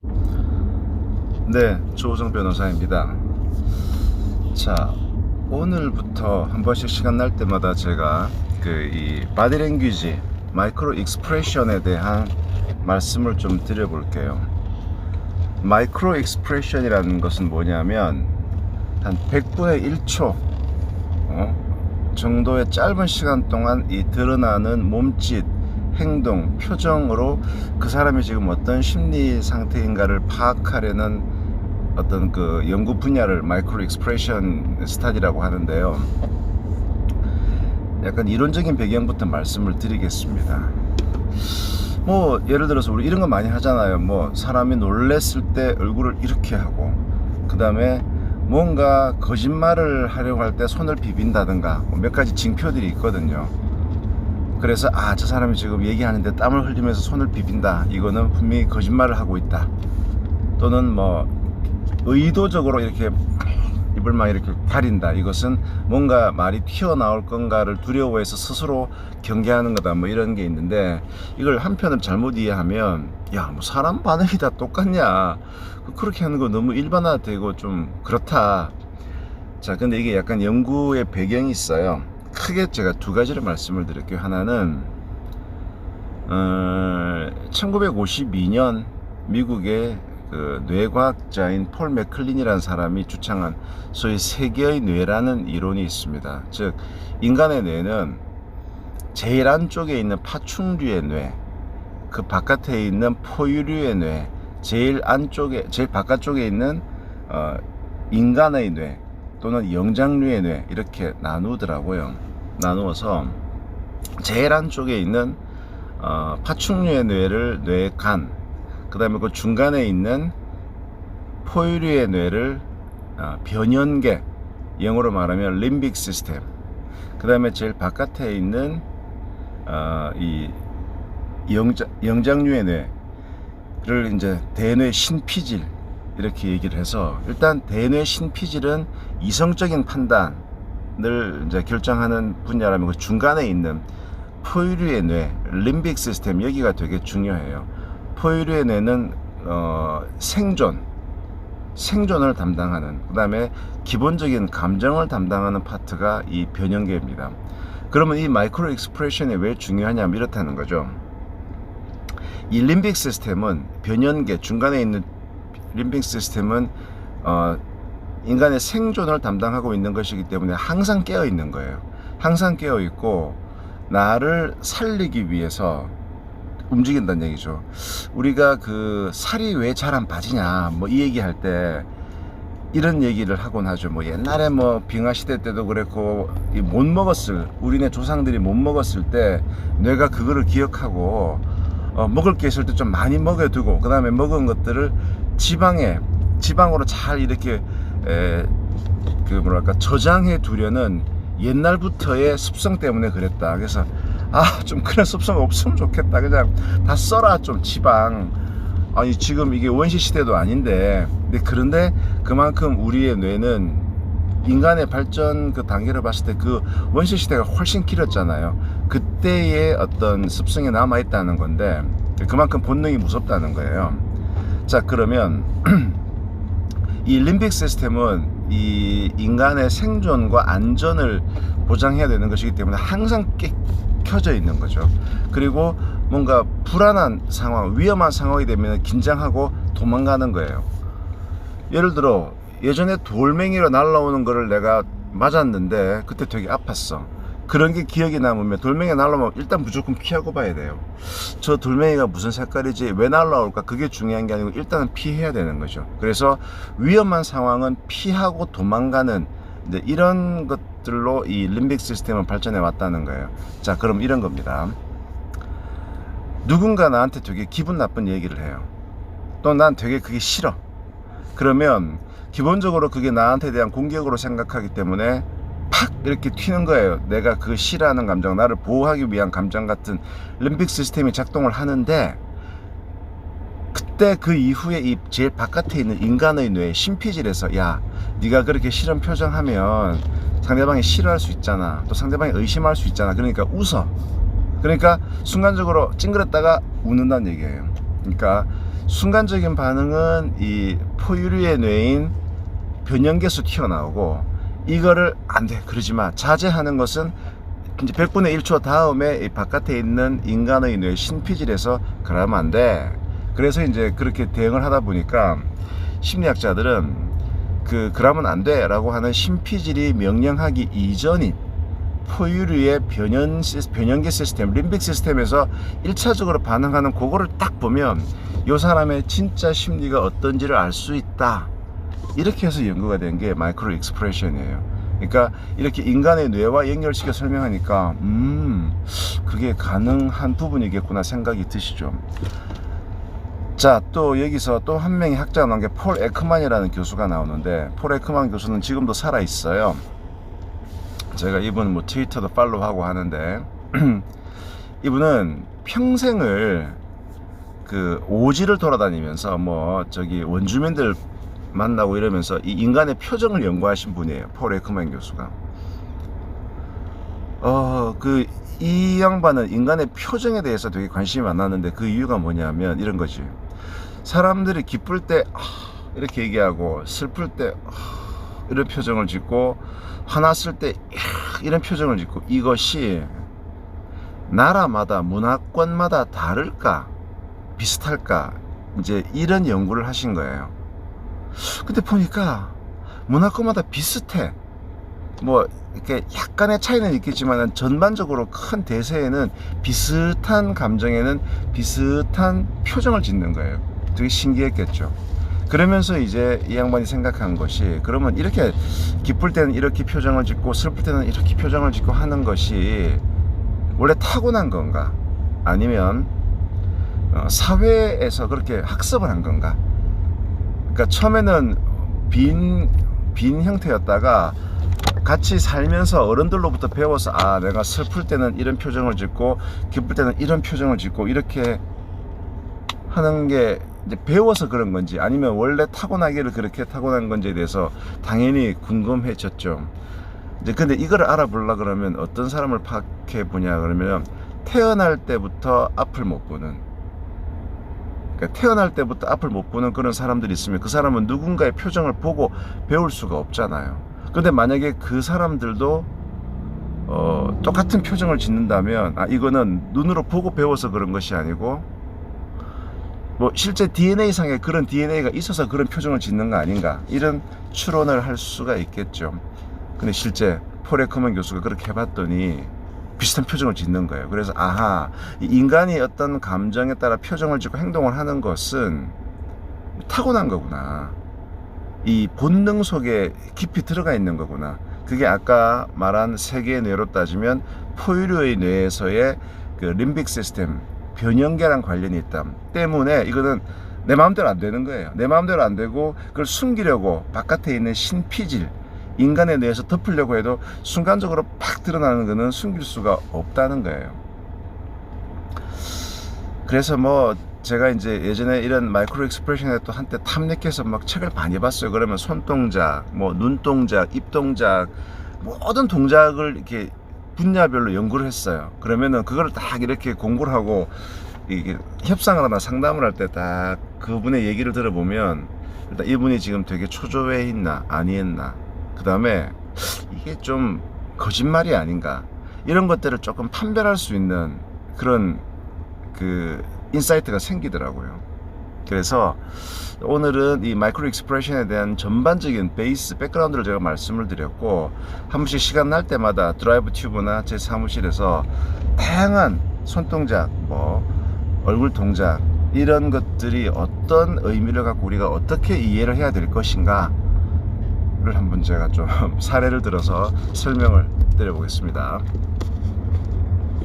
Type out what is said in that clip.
네, 조우정 변호사입니다. 자, 오늘부터 한 번씩 시간 날 때마다 제가 이 바디랭귀지, 마이크로 익스프레션에 대한 말씀을 좀 드려볼게요. 마이크로 익스프레션이라는 것은 뭐냐면 한 100분의 1초 정도의 짧은 시간 동안 이 드러나는 몸짓, 행동, 표정으로 그 사람이 지금 어떤 심리 상태인가를 파악하려는 어떤 그 연구 분야를 마이크로 익스프레션 스타디라고 하는데요. 약간 이론적인 배경부터 말씀을 드리겠습니다. 뭐 예를 들어서 우리 이런 거 많이 하잖아요. 뭐 사람이 놀랬을 때 얼굴을 이렇게 하고, 그 다음에 뭔가 거짓말을 하려고 할 때 손을 비빈다든가 몇 가지 징표들이 있거든요. 그래서 저 사람이 지금 얘기하는데 땀을 흘리면서 손을 비빈다, 이거는 분명히 거짓말을 하고 있다. 또는 뭐 의도적으로 이렇게 입을 막 이렇게 가린다, 이것은 뭔가 말이 튀어나올 건가를 두려워해서 스스로 경계하는 거다, 뭐 이런 게 있는데, 이걸 한편으로 잘못 이해하면 뭐 사람 반응이 다 똑같냐, 그렇게 하는 거 너무 일반화되고 좀 그렇다. 자, 근데 이게 약간 연구의 배경이 있어요. 크게 제가 두 가지를 말씀을 드릴게요. 하나는 1952년 미국의 그 뇌과학자인 폴 맥클린이라는 사람이 주창한 소위 세계의 뇌라는 이론이 있습니다. 즉, 인간의 뇌는 제일 안쪽에 있는 파충류의 뇌, 그 바깥에 있는 포유류의 뇌, 제일 바깥쪽에 있는 인간의 뇌 또는 영장류의 뇌, 이렇게 나누더라고요. 나누어서 제일 안쪽에 있는 파충류의 뇌를 뇌간, 그 다음에 그 중간에 있는 포유류의 뇌를 변연계, 영어로 말하면 림빅 시스템, 그 다음에 제일 바깥에 있는 이 영장류의 뇌를 이제 대뇌 신피질, 이렇게 얘기를 해서, 일단 대뇌 신피질은 이성적인 판단을 이제 결정하는 분야라면 그 중간에 있는 포유류의 뇌, 림빅 시스템, 여기가 되게 중요해요. 포유류의 뇌는 생존을 담당하는, 그 다음에 기본적인 감정을 담당하는 파트가 이 변연계입니다. 그러면 이 마이크로 익스프레션이 왜 중요하냐면 이렇다는 거죠. 이 림빅 시스템은, 변연계 중간에 있는 림빅 시스템은 인간의 생존을 담당하고 있는 것이기 때문에 항상 깨어 있는 거예요. 항상 깨어 있고 나를 살리기 위해서 움직인다는 얘기죠. 우리가 그 살이 왜 잘 안 빠지냐, 뭐 이 얘기할 때 이런 얘기를 하곤 하죠. 뭐 옛날에 뭐 빙하 시대 때도 그랬고, 못 먹었을, 우리네 조상들이 못 먹었을 때 뇌가 그거를 기억하고 먹을 게 있을 때 좀 많이 먹여두고, 그 다음에 먹은 것들을 지방으로 잘 이렇게 저장해 두려는 옛날부터의 습성 때문에 그랬다. 그래서 좀 그런 습성 없으면 좋겠다, 그냥 다 써라 좀 지방. 아니 지금 이게 원시 시대도 아닌데, 그런데 그만큼 우리의 뇌는 인간의 발전 그 단계를 봤을 때 그 원시 시대가 훨씬 길었잖아요. 그때의 어떤 습성이 남아 있다는 건데, 그만큼 본능이 무섭다는 거예요. 자, 그러면 이 림빅 시스템은 이 인간의 생존과 안전을 보장해야 되는 것이기 때문에 항상 켜져 있는 거죠. 그리고 뭔가 불안한 상황, 위험한 상황이 되면 긴장하고 도망가는 거예요. 예를 들어 예전에 돌멩이로 날아오는 거를 내가 맞았는데 그때 되게 아팠어. 그런 게 기억이 남으면, 돌멩이가 날아오면 일단 무조건 피하고 봐야 돼요. 저 돌멩이가 무슨 색깔이지, 왜 날아올까, 그게 중요한 게 아니고 일단은 피해야 되는 거죠. 그래서 위험한 상황은 피하고 도망가는, 이런 것들로 이 림빅 시스템은 발전해 왔다는 거예요. 자, 그럼 이런 겁니다. 누군가 나한테 되게 기분 나쁜 얘기를 해요. 또 난 되게 그게 싫어. 그러면 기본적으로 그게 나한테 대한 공격으로 생각하기 때문에 팍 이렇게 튀는 거예요. 내가 그 싫어하는 감정, 나를 보호하기 위한 감정 같은 림빅 시스템이 작동을 하는데, 그때 그 이후에 이 제일 바깥에 있는 인간의 뇌 신피질에서, 네가 그렇게 싫은 표정하면 상대방이 싫어할 수 있잖아, 또 상대방이 의심할 수 있잖아, 그러니까 웃어. 그러니까 순간적으로 찡그렸다가 웃는다는 얘기예요. 그러니까 순간적인 반응은 이 포유류의 뇌인 변형계수 튀어나오고, 이거를 안 돼, 그러지 마, 자제하는 것은 이제 100분의 1초 다음에 이 바깥에 있는 인간의 뇌 신피질에서 그러면 안 돼. 그래서 이제 그렇게 대응을 하다 보니까 심리학자들은 그러면 안 돼 라고 하는 신피질이 명령하기 이전인 포유류의 변형계 시스템, 림빅 시스템에서 1차적으로 반응하는 그거를 딱 보면 이 사람의 진짜 심리가 어떤지를 알 수 있다. 이렇게 해서 연구가 된 게 마이크로 익스프레션이에요. 그러니까 이렇게 인간의 뇌와 연결시켜 설명하니까 그게 가능한 부분이겠구나 생각이 드시죠. 자, 또 여기서 또 한 명의 학자가 나온 게 폴 에크만이라는 교수가 나오는데, 폴 에크만 교수는 지금도 살아 있어요. 제가 이분 뭐 트위터도 팔로우하고 하는데 이분은 평생을 그 오지를 돌아다니면서 뭐 저기 원주민들 만나고 이러면서 이 인간의 표정을 연구하신 분이에요. 폴 에크만 교수가. 이 양반은 인간의 표정에 대해서 되게 관심이 많았는데, 그 이유가 뭐냐면 이런 거지. 사람들이 기쁠 때 이렇게 얘기하고, 슬플 때 이런 표정을 짓고, 화났을 때 이런 표정을 짓고, 이것이 나라마다 문화권마다 다를까 비슷할까, 이제 이런 연구를 하신 거예요. 근데 보니까 문화권마다 비슷해. 뭐 이렇게 약간의 차이는 있겠지만 전반적으로 큰 대세에는 비슷한 감정에는 비슷한 표정을 짓는 거예요. 되게 신기했겠죠. 그러면서 이제 이 양반이 생각한 것이, 그러면 이렇게 기쁠 때는 이렇게 표정을 짓고 슬플 때는 이렇게 표정을 짓고 하는 것이 원래 타고난 건가, 아니면 사회에서 그렇게 학습을 한 건가. 그러니까 처음에는 빈 형태였다가 같이 살면서 어른들로부터 배워서, 내가 슬플 때는 이런 표정을 짓고 기쁠 때는 이런 표정을 짓고 이렇게 하는 게 이제 배워서 그런 건지, 아니면 원래 타고나기를 그렇게 타고난 건지에 대해서 당연히 궁금해졌죠. 이제 근데 이걸 알아보려 그러면 어떤 사람을 파악해 보냐 그러면, 태어날 때부터 앞을 못 보는, 그러니까 태어날 때부터 앞을 못 보는 그런 사람들이 있으면 그 사람은 누군가의 표정을 보고 배울 수가 없잖아요. 근데 만약에 그 사람들도 똑같은 표정을 짓는다면, 이거는 눈으로 보고 배워서 그런 것이 아니고 뭐 실제 DNA상에 그런 DNA가 있어서 그런 표정을 짓는 거 아닌가, 이런 추론을 할 수가 있겠죠. 근데 실제 폴 에크만 교수가 그렇게 해봤더니 비슷한 표정을 짓는 거예요. 그래서 이 인간이 어떤 감정에 따라 표정을 짓고 행동을 하는 것은 타고난 거구나, 이 본능 속에 깊이 들어가 있는 거구나. 그게 아까 말한 세계의 뇌로 따지면 포유류의 뇌에서의 그 림빅 시스템, 변형계랑 관련이 있다 때문에 이거는 내 마음대로 안 되는 거예요. 내 마음대로 안 되고, 그걸 숨기려고 바깥에 있는 신피질, 인간의 뇌에서 덮으려고 해도 순간적으로 팍 드러나는 거는 숨길 수가 없다는 거예요. 그래서 뭐 제가 이제 예전에 이런 마이크로 익스프레션에 또 한때 탐닉해서 막 책을 많이 봤어요. 그러면 손동작, 뭐 눈동작, 입동작, 모든 동작을 이렇게 분야별로 연구를 했어요. 그러면은 그걸 딱 이렇게 공부를 하고 이게 협상을 하나 상담을 할 때 딱 그분의 얘기를 들어보면, 일단 이분이 지금 되게 초조해 했나 아니했나, 그 다음에 이게 좀 거짓말이 아닌가, 이런 것들을 조금 판별할 수 있는 그런 그 인사이트가 생기더라고요. 그래서 오늘은 이 마이크로 익스프레션에 대한 전반적인 베이스 백그라운드를 제가 말씀을 드렸고, 한 번씩 시간 날 때마다 드라이브 튜브나 제 사무실에서 다양한 손동작, 뭐 얼굴 동작, 이런 것들이 어떤 의미를 갖고 우리가 어떻게 이해를 해야 될 것인가 를 한번 제가 좀 사례를 들어서 설명을 드려보겠습니다.